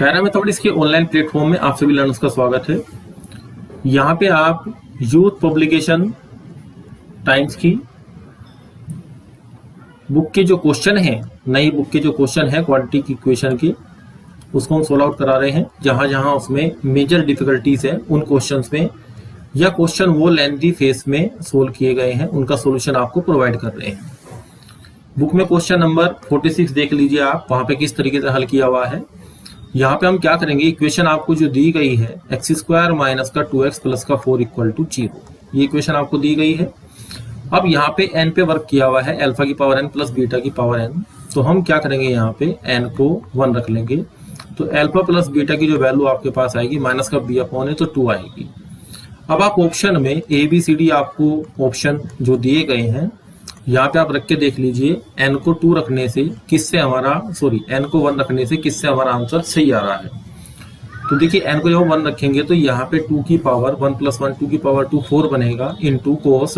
पैरामेथमेटिक्स के online platform में आप सभी लर्नर्स का स्वागत है। यहाँ पे आप यूथ पब्लिकेशन टाइम्स की बुक के जो क्वेश्चन हैं, नई बुक के जो क्वेश्चन है क्वाड्रेटिक की इक्वेशन के, उसको हम सोल्व आउट करा रहे हैं। जहाँ जहाँ उसमें मेजर डिफिकल्टीज है उन क्वेश्चंस में या क्वेश्चन वो लेंथी फेस में सोल्व किए गए हैं उनका सोल्यूशन आपको प्रोवाइड कर रहे हैं। बुक में क्वेश्चन नंबर 46 देख लीजिए आप, वहाँ पे किस तरीके से हल किया हुआ है। यहाँ पे हम क्या करेंगे, इक्वेशन आपको जो दी गई है x² माइनस का 2x प्लस का 4 इक्वल टू 0, ये इक्वेशन आपको दी गई है। अब यहाँ पे n पे वर्क किया हुआ है, अल्फा की पावर n प्लस बीटा की पावर n। तो हम क्या करेंगे, यहाँ पे n को 1 रख लेंगे। तो अल्फा प्लस बीटा की जो वैल्यू आपके पास आएगी माइनस का b अपॉन है तो 2 आएगी। अब आप ऑप्शन में ABCD आपको ऑप्शन जो दिए गए हैं यहाँ पे आप रख के देख लीजिए, n को 2 रखने से किससे n को 1 रखने से किससे हमारा आंसर सही आ रहा है। तो देखिए n को जब 1 रखेंगे तो यहाँ पे 2 की पावर 1 प्लस 1 2 की पावर 2 4 बनेगा इनटू कोस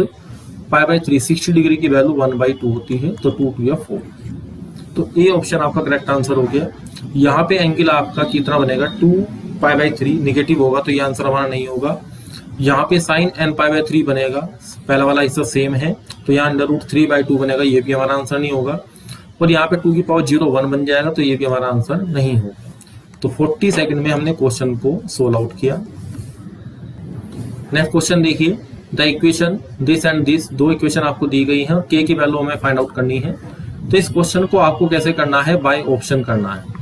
π/3 60 डिग्री की वैल्यू 1/2 होती है तो 2 2 या 4। तो ए ऑप्शन आपका करेक्ट आंसर हो गया। यहाँ पे एंगल आपका कितना बनेगा, 2 π/3 निगेटिव होगा तो ये आंसर हमारा नहीं होगा। यहाँ पे साइन n π/3 बनेगा, पहला वाला हिस्सा सेम है तो यहाँ √3/2 बनेगा, ये भी हमारा आंसर नहीं होगा। और यहाँ पे 2 की पावर 0 1 बन जाएगा तो ये भी हमारा आंसर नहीं होगा। तो 40 सेकंड में हमने क्वेश्चन को सोल्व आउट किया। नेक्स्ट क्वेश्चन देखिए, the equation this and this, दो इक्वेशन आपको दी गई है और k की वैल्यू हमें फाइंड आउट करनी है। तो इस क्वेश्चन को आपको कैसे करना है, बाय ऑप्शन करना है।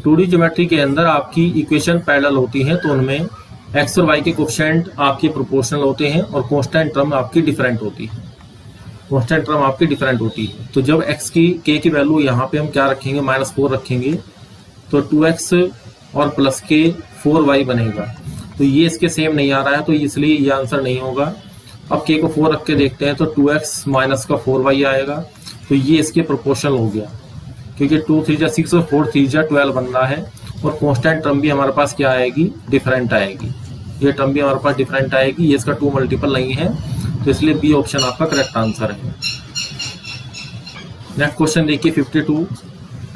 2D ज्योमेट्री के अंदर आपकी इक्वेशन पैरेलल होती है तो उनमें x और y के कोएफिशिएंट आपके प्रोपोर्शनल होते हैं और कांस्टेंट टर्म आपकी डिफरेंट होती है। तो जब x की k की वैल्यू यहाँ पे हम क्या रखेंगे, -4 रखेंगे तो 2x और प्लस के 4y बनेगा। तो ये इसके सेम नहीं आ रहा है तो इसलिए ये आंसर नहीं होगा। अब k को 4 रख के देखते हैं तो 2x माइनस का 4y आएगा तो ये इसके प्रोपोर्शनल हो गया, क्योंकि 2 3 जा 6 और 4 3 जा 12 बन रहा है। और कांस्टेंट टर्म भी हमारे पास क्या आएगी, डिफरेंट आएगी। ये टर्म भी हमारे पास डिफरेंट आएगी, ये इसका 2 मल्टीपल नहीं है तो इसलिए बी ऑप्शन आपका करेक्ट आंसर है। नेक्स्ट क्वेश्चन देखिए 52,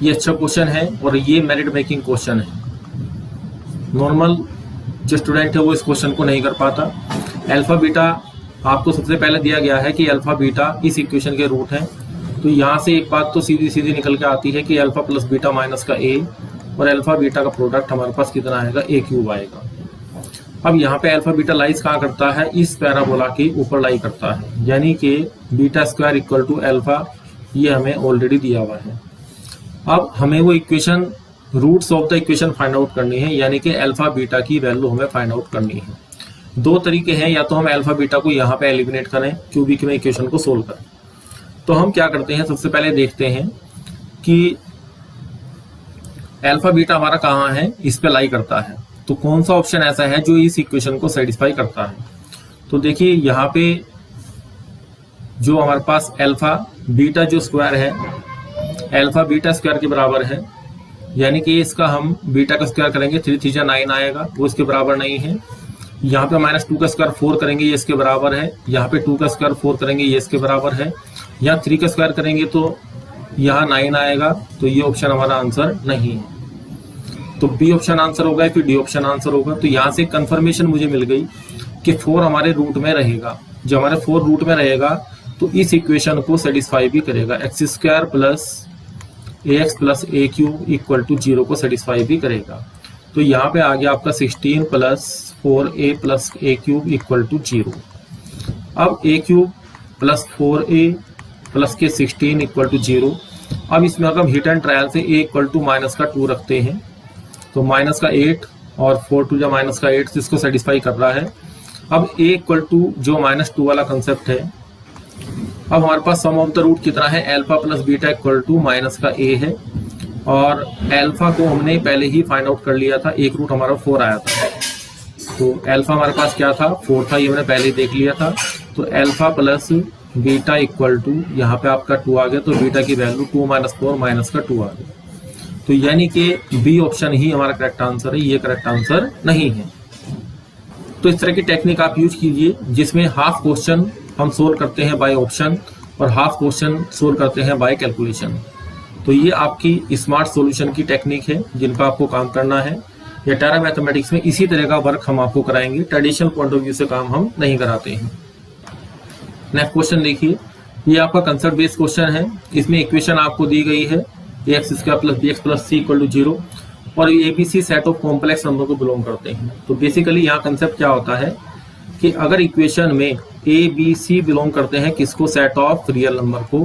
ये अच्छा क्वेश्चन है और ये मेरिट मेकिंग क्वेश्चन है। नॉर्मल जो स्टूडेंट है वो इस क्वेश्चन को नहीं कर पाता। अल्फा बीटा आपको सबसे पहले दिया गया है कि अल्फा बीटा इस इक्वेशन के रूट हैं। तो यहाँ से एक बात तो सीधी सीधी निकल के आती है कि अल्फा प्लस बीटा माइनस का a और अल्फा बीटा का प्रोडक्ट हमारे पास कितना आएगा, a³ आएगा। अब यहाँ पे अल्फा बीटा लाइज कहाँ करता है, इस पैराबोला के ऊपर लाई करता है, यानी कि β² इक्वल टू अल्फा, ये हमें ऑलरेडी दिया हुआ है। अब हमें वो equation roots of the equation find out करनी है, यानी कि अल्फा बीटा की वैल्यू हमें फाइंड आउट करनी है। दो तरीके हैं, या तो हम अल्फा बीटा को यहाँ पे एलिमिनेट करें, क्यूबिक में इक्वेशन को सोल्व करें। तो हम क्या करते हैं, सबसे पहले देखते हैं कि अल्फा बीटा हमारा कहाँ है, इस पे लाई करता है। तो कौन सा ऑप्शन ऐसा है जो इस इक्वेशन को सेटिस्फाई करता है। तो देखिए यहाँ पे जो हमारे पास अल्फा बीटा जो स्क्वायर है, अल्फा बीटा स्क्वायर के बराबर है, यानी कि इसका हम बीटा का स्क्वायर करेंगे 3 3 जा 9 आएगा, वो इसके बराबर नहीं है। यहाँ पे -2 का स्क्वायर 4 करेंगे, ये इसके बराबर है। यहाँ पे 2 का स्क्वायर 4 करेंगे, ये इसके बराबर है। यहाँ 3 का स्क्वायर करेंगे तो यहाँ 9 आएगा, तो ये ऑप्शन हमारा आंसर नहीं है। तो बी ऑप्शन आंसर होगा, फिर डी ऑप्शन आंसर होगा। तो यहाँ से कंफर्मेशन मुझे मिल गई कि 4 हमारे रूट में रहेगा। जो हमारे 4 रूट में रहेगा तो इस इक्वेशन को सेटिस्फाई भी करेगा, x² plus ax plus a³ equal to 0 को सेटिस्फाई भी करेगा। तो यहाँ पे आ गया आपका 16 plus 4a plus a³ equal to 0। अब a³ प्लस 4a प्लस के 16 इक्वल टू 0। अब इसमें अगर हम हिट एंड ट्रायल से a इक्वल टू माइनस का 2 रखते हैं तो माइनस का 8 और 4 2 जा माइनस का 8 इसको सेटिस्फाई कर रहा है। अब a इक्वल टू जो -2 वाला कंसेप्ट है, अब हमारे पास सम ऑफ द रूट कितना है, alpha plus beta equal to minus का a है। और अल्फा को हमने पहले ही फाइंड आउट कर लिया था, एक रूट हमारा 4 आया था। तो अल्फा हमारे पास क्या था, 4 था, ये हमने पहले ही देख लिया था। तो alpha plus beta equal to यहाँ पे आपका 2 आ गया, तो बीटा की वैल्यू 2 - 4 माइनस का 2 आ गया। तो यानी कि बी ऑप्शन ही हमारा करेक्ट आंसर है, ये करेक्ट आंसर नहीं है। तो इस तरह की टेक्निक आप यूज कीजिए जिसमें हाफ क्वेश्चन हम सोल्व करते हैं बाय ऑप्शन और हाफ क्वेश्चन सोल्व करते हैं बाय कैलकुलेशन। तो ये आपकी स्मार्ट सॉल्यूशन की टेक्निक है जिन पर आपको काम करना है। या टेरा मैथमेटिक्स में इसी तरह का वर्क हम आपको कराएंगे, ट्रेडिशनल पॉइंट ऑफ व्यू से काम हम नहीं कराते हैं। नेक्स्ट क्वेश्चन देखिए, ये आपका कंसेप्ट बेस्ड क्वेश्चन है। इसमें इक्वेशन आपको दी गई है ax² + bx + c = 0 और ABC set of complex number को बिलोंग करते हैं। तो बेसिकली यहाँ कंसेप्ट क्या होता है कि अगर इक्वेशन में ABC बिलोंग करते हैं किसको, सेट ऑफ रियल नंबर को,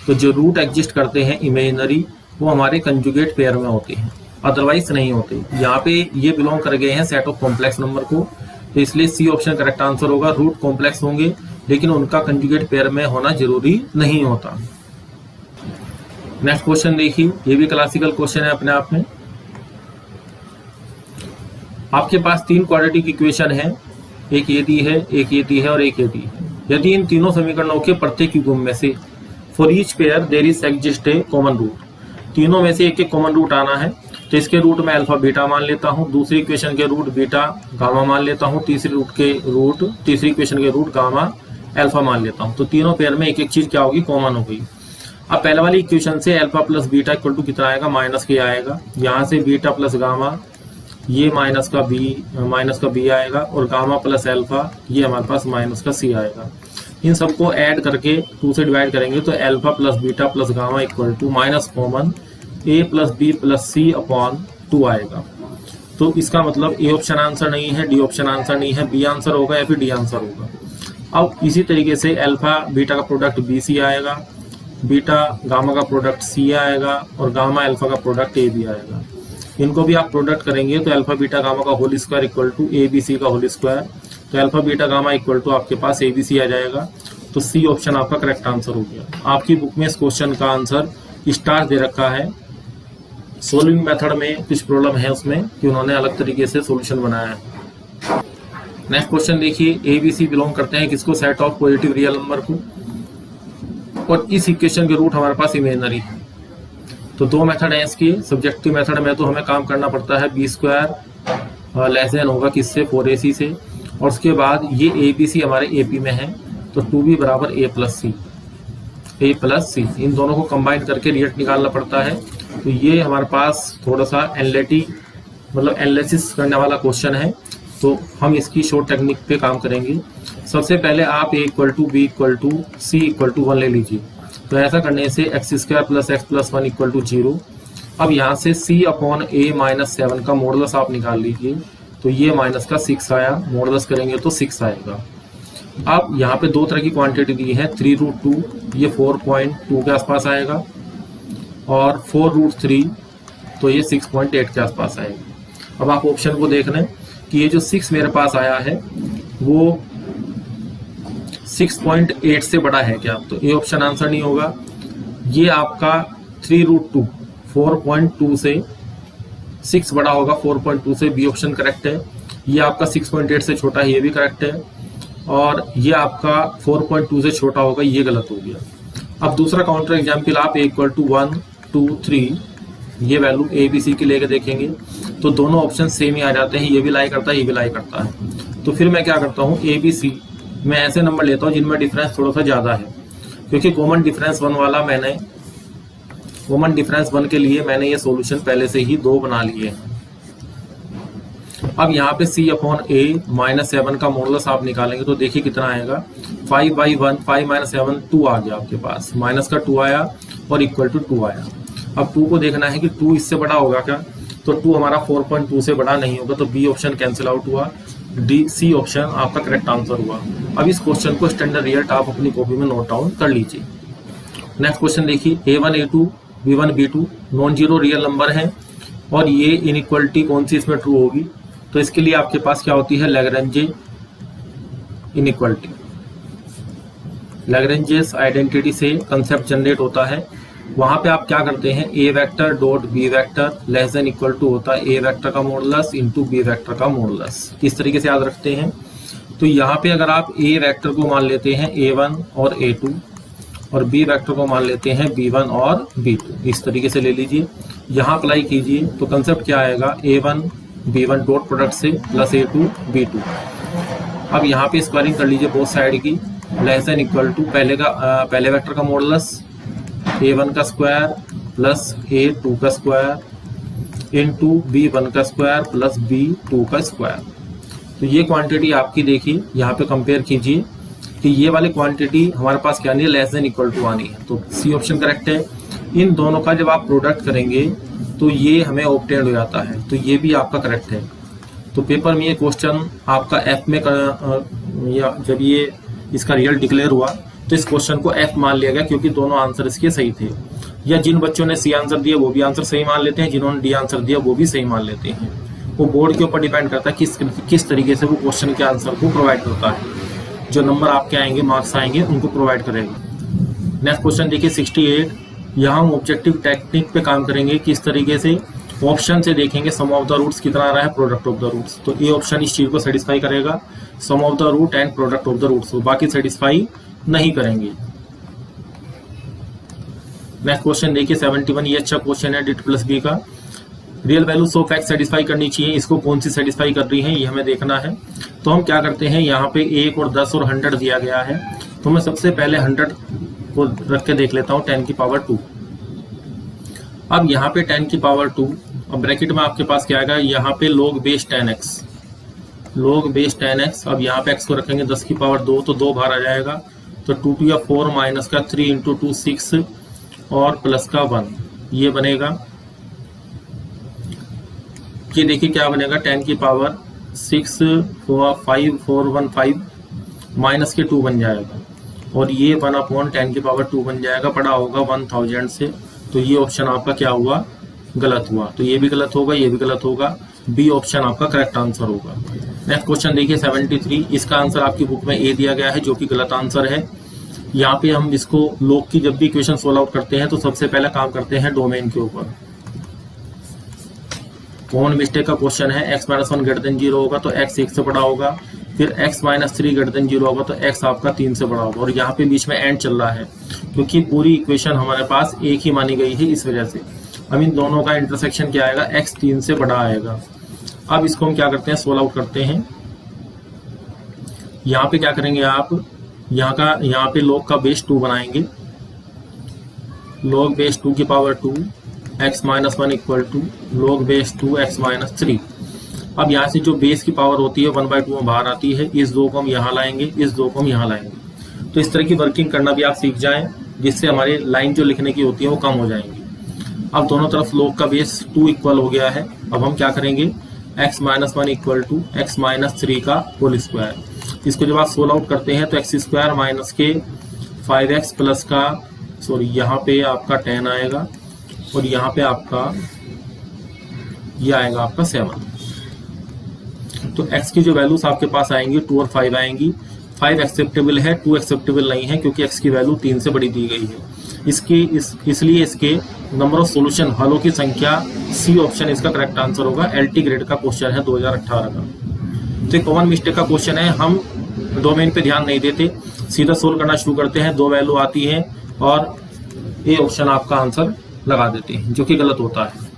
तो जो रूट एग्जिस्ट करते हैं इमेजिनरी वो हमारे कंजुगेट पेयर में होते हैं, अदरवाइज नहीं होते। यहाँ पे ये बिलोंग कर गए हैं सेट ऑफ कॉम्प्लेक्स नंबर को, तो इसलिए सी ऑप्शन करेक्ट आंसर होगा। रूट कॉम्प्लेक्स होंगे लेकिन उनका कंजुगेट पेयर में होना जरूरी नहीं होता। नेक्स्ट क्वेश्चन देखिए, ये भी क्लासिकल क्वेश्चन है अपने आप में। आपके पास 3 क्वाड्रेटिक इक्वेशन है, एक ये दी है, एक ये दी है और एक ये दी है। यदि इन तीनों समीकरणों के प्रत्येक युग्म में से for each pair there is exist a common root, तीनों में से एक एक कॉमन रूट आना है, तो इसके रूट में अल्फा बीटा मान लेता हूँ, दूसरी इक्वेशन के रूट बीटा गामा मान लेता हूँ, तीसरी इक्वेशन के रूट गामा अल्फा मान लेता हूँ। तो तीनों पेयर में एक एक चीज क्या होगी, कॉमन हो गई। अब पहले वाली इक्वेशन से alpha plus beta equal to कितना आएगा, -k आएगा। यहाँ से बीटा प्लस गामा, ये माइनस का बी आएगा, और गामा प्लस अल्फा ये हमारे पास -c आएगा। इन सबको ऐड करके 2 से डिवाइड करेंगे तो alpha plus beta plus gamma equal to minus common a + b + c/2 आएगा। तो इसका मतलब ए ऑप्शन आंसर नहीं है, डी ऑप्शन आंसर नहीं है, बी आंसर होगा या फिर डी आंसर होगा। अब इसी तरीके से अल्फा बीटा का प्रोडक्ट BC आएगा, बीटा गामा का प्रोडक्ट C आएगा, और गामा अल्फा का प्रोडक्ट AB आएगा। इनको भी आप प्रोडक्ट करेंगे तो अल्फा बीटा गामा का whole square equal to ABC का होल स्क्वायर, तो alpha beta gamma equal to आपके पास ABC आ जाएगा। तो C ऑप्शन आपका करेक्ट आंसर हो गया। आपकी बुक में इस क्वेश्चन का आंसर स्टार दे रखा है। सोल्विंग मेथड में कुछ प्रॉब्लम है उसमें कि उन्होंने अलग तरीके से सॉल्यूशन बनाया है। नेक्स्ट क्वेश्चन देखिए, ABC बिलोंग करते हैं किसको, set of positive real number को, और इस इक्वेशन के रूट हमारे पास इमेजिनरी है। तो 2 मेथड है इसकी। सब्जेक्टिव मेथड में तो हमें काम करना पड़ता है b² लेस देन होगा किससे, 4ac से, और उसके बाद ये ABC हमारे AP में है, तो 2b = a + c, इन दोनों को कंबाइन करके रिजल्ट निकालना पड़ता है। तो ये हमारे पास थोड़ा सा एनालिसिस करने वाला क्वेश्चन है, तो हम इसकी शॉर्ट टेक्निक पे काम करेंगे। सबसे पहले आप a = b = c = 1 ले लीजिए। तो ऐसा करने से x² + x + 1 = 0। अब यहाँ से c/a - 7 का मॉडुलस आप निकाल लीजिए, तो ये माइनस का 6 आया, मॉडुलस करेंगे तो 6 आएगा। अब यहाँ पे 2 तरह की क्वांटिटी दी है, 3√2 ये 4.2 के आसपास आएगा, और 4√3 तो ये 6.8 के आसपास आएगा। अब आप ऑप्शन को देख लें कि ये जो 6 मेरे पास आया है वो 6.8 से बड़ा है क्या, तो ये ऑप्शन आंसर नहीं होगा। ये आपका 3√2 4.2 से 6 बड़ा होगा, 4.2 से, बी ऑप्शन करेक्ट है। ये आपका 6.8 से छोटा है, ये भी करेक्ट है, और ये आपका 4.2 से छोटा होगा, ये गलत हो गया। अब दूसरा काउंटर एग्जाम्पल आप a = 1 2 3 ये वैल्यू ABC की लेके देखेंगे तो दोनों ऑप्शन सेम ही आ जाते हैं, ये भी लाई करता है, ये भी लाई करता है। तो फिर मैं क्या करता हूँ, ABC मैं ऐसे नंबर लेता हूँ जिनमें डिफरेंस थोड़ा सा ज्यादा है, क्योंकि कॉमन डिफरेंस 1 के लिए मैंने ये सॉल्यूशन पहले से ही 2 बना लिए हैं। अब यहाँ पे c/a - 7 का मॉडुलस आप निकालेंगे तो देखिए कितना आएगा, 5/1 5 - 7 2 आ गया आपके पास, माइनस का 2 आया और इक्वल टू 2 आया। अब 2 को देखना है कि 2 इससे बड़ा होगा क्या, तो 2 हमारा 4.2 से बड़ा नहीं होगा, तो बी ऑप्शन कैंसिल आउट हुआ, C ऑप्शन आपका करेक्ट आंसर हुआ। अब इस क्वेश्चन को स्टैंडर्ड रिजल्ट आप अपनी कॉपी में नोट डाउन कर लीजिए। नेक्स्ट क्वेश्चन देखिए, A1 A2 B1 B2 non zero real number है, और ये इनइक्वालिटी कौन सी इसमें ट्रू होगी, तो इसके लिए आपके पास क्या होती है, लैग्रेंजे इनइक्वालिटी। लैग्रेंजेस आइडेंटिटी से कंसेप्ट जनरेट होता है। वहां पे आप क्या करते हैं, A vector dot B vector less than equal to होता है A वेक्टर का मॉडुलस इंटू B वेक्टर का मॉडुलस। किस तरीके से याद रखते हैं, तो यहाँ पे अगर आप A वेक्टर को मान लेते हैं A1 और A2, और B वेक्टर को मान लेते हैं B1 और B2, इस तरीके से ले लीजिए, यहाँ अप्लाई कीजिए तो कंसेप्ट क्या आएगा, A1 B1 डॉट प्रोडक्ट से प्लस A2 B2। अब यहाँ पे स्क्वायरिंग कर लीजिए बोथ साइड की, लेस देन इक्वल टू पहले वेक्टर का मॉडुलस A1 का स्क्वायर प्लस A2 का स्क्वायर इंटू B1 का स्क्वायर प्लस B2 का स्क्वायर। तो ये क्वांटिटी आपकी देखिए यहाँ पे कंपेयर कीजिए कि ये वाली क्वांटिटी हमारे पास क्या आनी है, लेस देन इक्वल टू आनी है। तो सी ऑप्शन करेक्ट है। इन दोनों का जब आप प्रोडक्ट करेंगे तो ये हमें ऑब्टेन्ड हो जाता है, तो ये भी आपका करेक्ट है। तो पेपर में ये क्वेश्चन आपका एफ में जब ये इसका रिजल्ट डिक्लेयर हुआ तो इस क्वेश्चन को एफ मान लिया गया क्योंकि दोनों आंसर इसके सही थे। या जिन बच्चों ने सी आंसर दिया वो भी आंसर सही मान लेते हैं, जिन्होंने डी आंसर दिया वो भी सही मान लेते हैं। वो बोर्ड के ऊपर डिपेंड करता है किस तरीके से वो क्वेश्चन के आंसर को प्रोवाइड करता है। जो नंबर आपके आएंगे, मार्क्स आएंगे, उनको प्रोवाइड करेगा। नेक्स्ट क्वेश्चन देखिए 68। यहाँ हम ऑब्जेक्टिव टेक्निक पे काम करेंगे। किस तरीके से ऑप्शन से देखेंगे सम ऑफ द रूट्स कितना आ रहा है, प्रोडक्ट ऑफ द रूट्स। तो ये ऑप्शन इस चीज को सेटिस्फाई करेगा, sum of the root and product of the roots, बाकी सेटिस्फाई नहीं करेंगे। नेक्स्ट क्वेश्चन देखिए 71। ये अच्छा क्वेश्चन है डिट प्लस बी का। Real values of x satisfy करनी चाहिए, इसको कौन सी सेटिस्फाई कर रही है ये हमें देखना है। तो हम क्या करते हैं, यहाँ पे 1 और 10 और 100 दिया गया है, तो मैं सबसे पहले 100 को रख के देख लेता हूँ 10 की पावर 2। अब यहाँ पे 10 की पावर 2, अब ब्रैकेट में आपके पास क्या आएगा, यहाँ पे log base 10x, log base 10x। अब यहाँ पे x को रखेंगे 10 की पावर 2, तो 2 बाहर आ जाएगा, तो 2 टू या 4 माइनस का 3 इंटू 2 6 और प्लस का 1, ये बनेगा। ये देखिए क्या बनेगा, 10 की पावर 6 4 5 4 1 5 माइनस के 2 बन जाएगा, और ये 1/10 की पावर 2 बन जाएगा, बड़ा होगा 1000 से। तो ये ऑप्शन आपका क्या हुआ, गलत हुआ। तो ये भी गलत होगा, ये भी गलत होगा, बी ऑप्शन आपका करेक्ट आंसर होगा। नेक्स्ट क्वेश्चन देखिए 73। इसका आंसर आपकी बुक में ए दिया गया है जो कि गलत आंसर है। यहाँ पे हम इसको लोग की जब भी इक्वेशन सोल्व आउट करते हैं तो सबसे पहले काम करते हैं डोमेन के ऊपर। कॉमन मिस्टेक का क्वेश्चन है, x - 1 > 0 होगा तो x 1 से बड़ा होगा, फिर x - 3 > 0 होगा तो x आपका 3 से बड़ा होगा, और यहाँ पे बीच में एंड चल रहा है क्योंकि पूरी इक्वेशन हमारे पास एक ही मानी गई है, इस वजह से। अब इन दोनों का इंटरसेक्शन क्या आएगा, x 3 से बड़ा आएगा। अब इसको हम क्या करते हैं, सोल्व आउट करते हैं। यहाँ पे क्या करेंगे आप, यहाँ पे log का बेस 2 बनाएंगे, log बेस 2 की power 2 x - 1 equal to log base 2 x - 3। अब यहाँ से जो बेस की पावर होती है 1/2 में बाहर आती है, इस 2 को हम यहाँ लाएंगे, इस 2 को हम यहाँ लाएंगे। तो इस तरह की वर्किंग करना भी आप सीख जाएं, जिससे हमारी लाइन जो लिखने की होती है वो कम हो जाएंगी। अब दोनों तरफ log का बेस 2 इक्वल हो गया है। अब हम क्या करेंगे, x - 1 इक्वल टू x - 3 का होल स्क्वायर। इसको जब आप सोल्व आउट करते हैं तो x² माइनस के 5x प्लस का यहाँ पे आपका 10 आएगा, और यहाँ पे आपका ये आएगा आपका 7। तो x की जो वैल्यूज आपके पास आएंगी 2 और 5 आएंगी। 5 एक्सेप्टेबल है, 2 एक्सेप्टेबल नहीं है क्योंकि x की वैल्यू 3 से बड़ी दी गई है। इसलिए इसके नंबर ऑफ सॉल्यूशन, हलों की संख्या, सी ऑप्शन इसका करेक्ट आंसर होगा। LT ग्रेड का क्वेश्चन है 2018 का। तो एक कॉमन मिस्टेक का क्वेश्चन है, हम डोमेन पे ध्यान नहीं देते, सीधा सोल्व करना शुरू करते हैं, 2 वैल्यू आती है और ए ऑप्शन आपका आंसर लगा देते हैं, जो कि गलत होता है।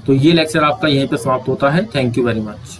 तो ये लेक्चर आपका यहीं पे समाप्त होता है। Thank you very much.